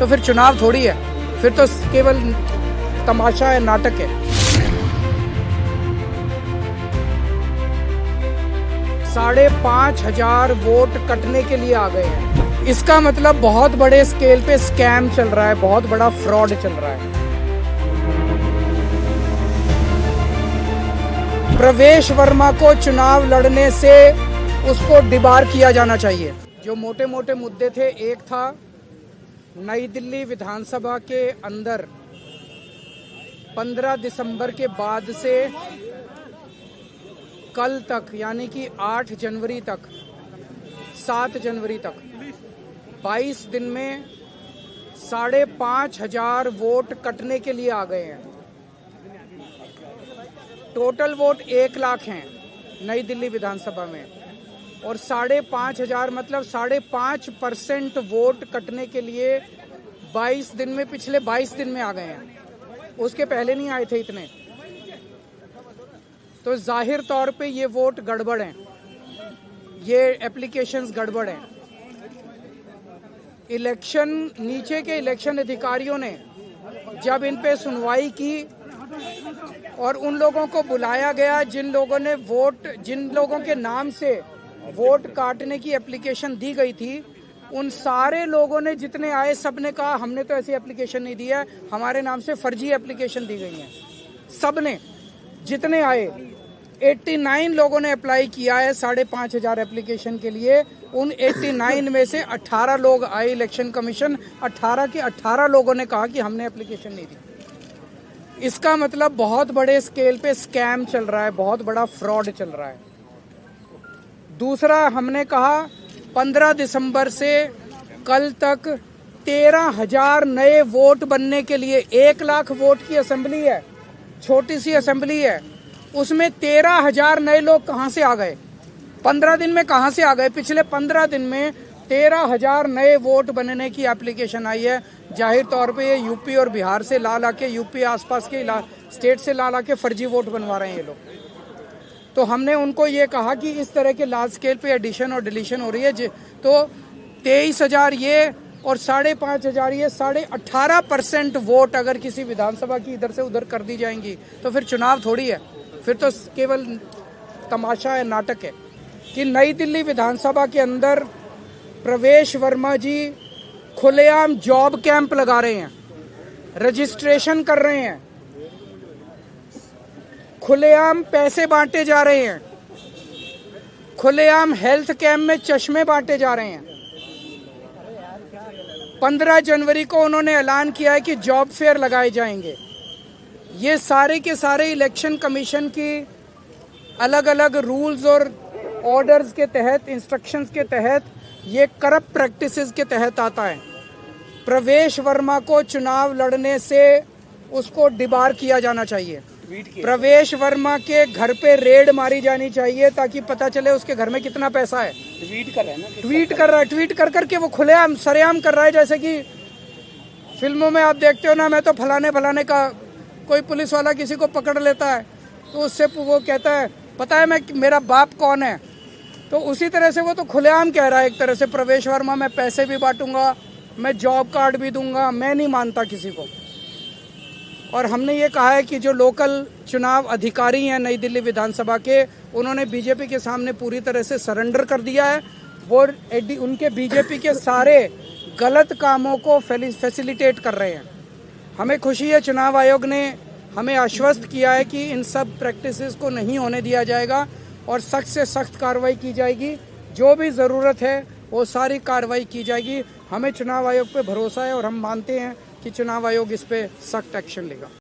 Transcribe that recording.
तो फिर चुनाव थोड़ी है, फिर तो केवल तमाशा है, नाटक है। 5,500 वोट कटने के लिए आ गए हैं। इसका मतलब बहुत बड़े स्केल पे स्कैम चल रहा है, बहुत बड़ा फ्रॉड चल रहा है। प्रवेश वर्मा को चुनाव लड़ने से उसको डिबार किया जाना चाहिए। जो मोटे मोटे मुद्दे थे, एक था नई दिल्ली विधानसभा के अंदर 15 दिसंबर के बाद से कल तक, यानी कि 8 जनवरी तक, 7 जनवरी तक 22 दिन में 5,500 वोट कटने के लिए आ गए हैं। टोटल वोट 1 लाख हैं नई दिल्ली विधानसभा में, और 5,500 मतलब 5.5% वोट कटने के लिए 22 दिन में, पिछले 22 दिन में आ गए हैं। उसके पहले नहीं आए थे इतने। तो जाहिर तौर पे ये वोट गड़बड़ हैं, ये एप्लीकेशंस गड़बड़ हैं। इलेक्शन, नीचे के इलेक्शन अधिकारियों ने जब इन पे सुनवाई की और उन लोगों को बुलाया गया जिन लोगों के नाम से वोट काटने की एप्लीकेशन दी गई थी, उन सारे लोगों ने, जितने आए, सब ने कहा हमने तो ऐसी एप्लीकेशन नहीं दी है, हमारे नाम से फर्जी एप्लीकेशन दी गई है। सब ने, जितने आए, 89 लोगों ने अप्लाई किया है 5,500 एप्लीकेशन के लिए। उन 89 में से 18 लोग आए इलेक्शन कमीशन, 18 के 18 लोगों ने कहा कि हमने एप्लीकेशन नहीं दी। इसका मतलब बहुत बड़े स्केल पे स्कैम चल रहा है, बहुत बड़ा फ्रॉड चल रहा है। दूसरा, हमने कहा 15 दिसंबर से कल तक 13,000 नए वोट बनने के लिए, 1 लाख वोट की असेंबली है, छोटी सी असेंबली है, उसमें 13,000 नए लोग कहां से आ गए? 15 दिन में कहां से आ गए? पिछले 15 दिन में 13,000 नए वोट बनने की एप्लीकेशन आई है। जाहिर तौर पे ये यूपी और बिहार से ला के, यूपी आसपास के स्टेट से ला के फर्जी वोट बनवा रहे हैं ये लोग। तो हमने उनको ये कहा कि इस तरह के लार्ज स्केल पे एडिशन और डिलीशन हो रही है, तो 23,000 ये और 5,500 ये, 18.5% वोट अगर किसी विधानसभा की इधर से उधर कर दी जाएंगी तो फिर चुनाव थोड़ी है, फिर तो केवल तमाशा है, नाटक है। कि नई दिल्ली विधानसभा के अंदर प्रवेश वर्मा जी खुलेआम जॉब कैंप लगा रहे हैं, रजिस्ट्रेशन कर रहे हैं, खुलेआम पैसे बांटे जा रहे हैं, खुलेआम हेल्थ कैंप में चश्मे बांटे जा रहे हैं। 15 जनवरी को उन्होंने ऐलान किया है कि जॉब फेयर लगाए जाएंगे। ये सारे के सारे इलेक्शन कमीशन की अलग अलग रूल्स और ऑर्डर्स के तहत, इंस्ट्रक्शंस के तहत, ये करप्ट प्रैक्टिसेस के तहत आता है। प्रवेश वर्मा को चुनाव लड़ने से उसको डिबार किया जाना चाहिए। प्रवेश वर्मा के घर पे रेड मारी जानी चाहिए ताकि पता चले उसके घर में कितना पैसा है। ट्वीट कर रहा है ना, ट्वीट कर करके वो खुलेआम सरेआम कर रहा है। जैसे कि फिल्मों में आप देखते हो ना, मैं तो फलाने का, कोई पुलिस वाला किसी को पकड़ लेता है तो उससे वो कहता है पता है मेरा बाप कौन है, तो उसी तरह से वो तो खुलेआम कह रहा है एक तरह से, प्रवेश वर्मा मैं पैसे भी बांटूंगा, मैं जॉब कार्ड भी दूंगा, मैं नहीं मानता किसी को। और हमने ये कहा है कि जो लोकल चुनाव अधिकारी हैं नई दिल्ली विधानसभा के, उन्होंने बीजेपी के सामने पूरी तरह से सरेंडर कर दिया है। वो उनके बीजेपी के सारे गलत कामों को फैसिलिटेट कर रहे हैं। हमें खुशी है, चुनाव आयोग ने हमें आश्वस्त किया है कि इन सब प्रैक्टिसेस को नहीं होने दिया जाएगा और सख्त से सख्त कार्रवाई की जाएगी। जो भी ज़रूरत है वो सारी कार्रवाई की जाएगी। हमें चुनाव आयोग पे भरोसा है और हम मानते हैं कि चुनाव आयोग इस पे सख्त एक्शन लेगा।